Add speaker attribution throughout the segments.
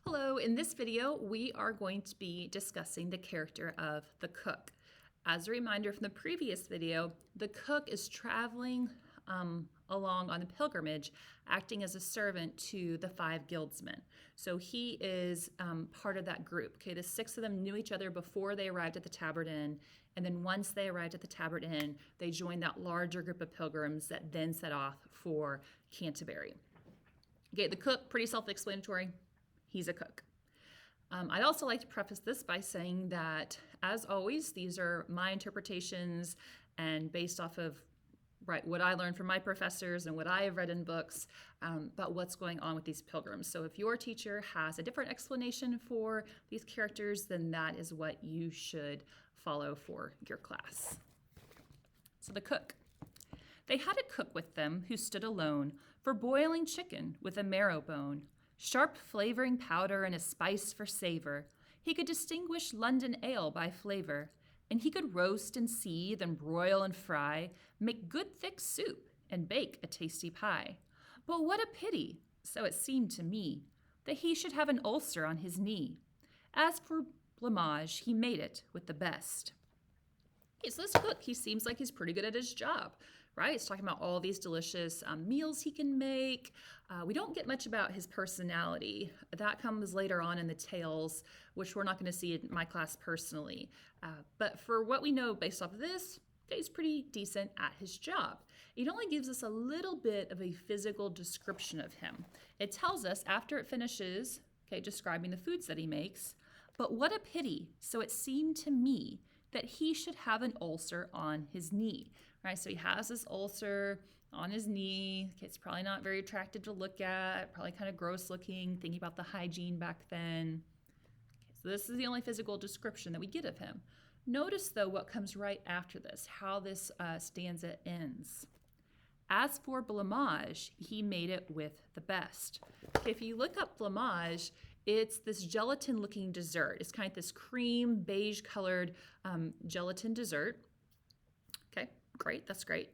Speaker 1: Hello, in this video we are going to be discussing the character of the cook. As a reminder from the previous video, the cook is traveling along on a pilgrimage, acting as a servant to the five guildsmen. So he is part of that group. Okay, the six of them knew each other before they arrived at the Tabard Inn, and then once they arrived at the Tabard Inn, they joined that larger group of pilgrims that then set off for Canterbury. Okay, the cook, pretty self-explanatory. He's a cook. I'd also like to preface this by saying that, as always, these are my interpretations and based off of what I learned from my professors and what I have read in books about what's going on with these pilgrims. So if your teacher has a different explanation for these characters, then that is what you should follow for your class. So the cook. They had a cook with them who stood alone for boiling chicken with a marrow bone, sharp flavoring powder and a spice for savor. He could distinguish London ale by flavor, and he could roast and seethe and broil and fry, make good thick soup and bake a tasty pie. But what a pity, so it seemed to me, that he should have an ulcer on his knee. As for blamage, he made it with the best. Okay, so this cook, he seems like he's pretty good at his job, right? He's talking about all these delicious meals he can make. We don't get much about his personality. That comes later on in the tales, which we're not going to see in my class personally. But for what we know based off of this, he's pretty decent at his job. It only gives us a little bit of a physical description of him. It tells us after it finishes, describing the foods that he makes, but what a pity, so it seemed to me, that he should have an ulcer on his knee, right? So he has this ulcer on his knee. It's probably not very attractive to look at, probably kind of gross looking, thinking about the hygiene back then. So this is the only physical description that we get of him. Notice, though, what comes right after this, how this stanza ends. As for blamage, he made it with the best. If you look up blamage, it's this gelatin-looking dessert. It's kind of this cream, beige-colored gelatin dessert. Okay, great, that's great.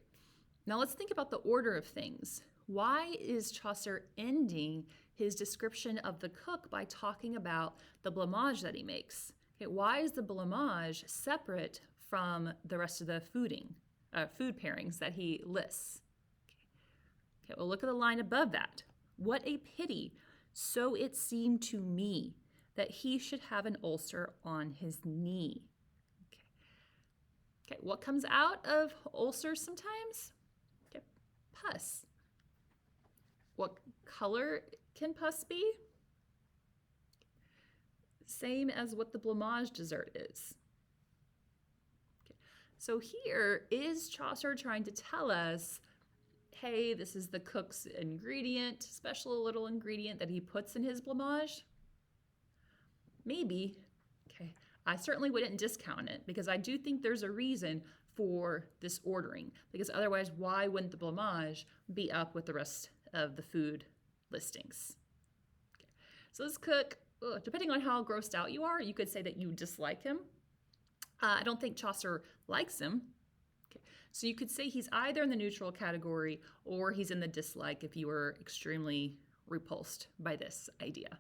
Speaker 1: Now let's think about the order of things. Why is Chaucer ending his description of the cook by talking about the blamage that he makes? Okay, why is the blamage separate from the rest of the food pairings that he lists? Okay, well, look at the line above that. What a pity, so it seemed to me, that he should have an ulcer on his knee. Okay, what comes out of ulcers sometimes? Okay, pus. What color can pus be? Same as what the blamage dessert is. Okay. So here is Chaucer trying to tell us, hey, this is the cook's ingredient, special little ingredient that he puts in his blamage? Maybe. Okay. I certainly wouldn't discount it because I do think there's a reason for this ordering, because otherwise why wouldn't the blamage be up with the rest of the food listings? Okay. So this cook, depending on how grossed out you are, you could say that you dislike him. I don't think Chaucer likes him. So you could say he's either in the neutral category or he's in the dislike if you were extremely repulsed by this idea.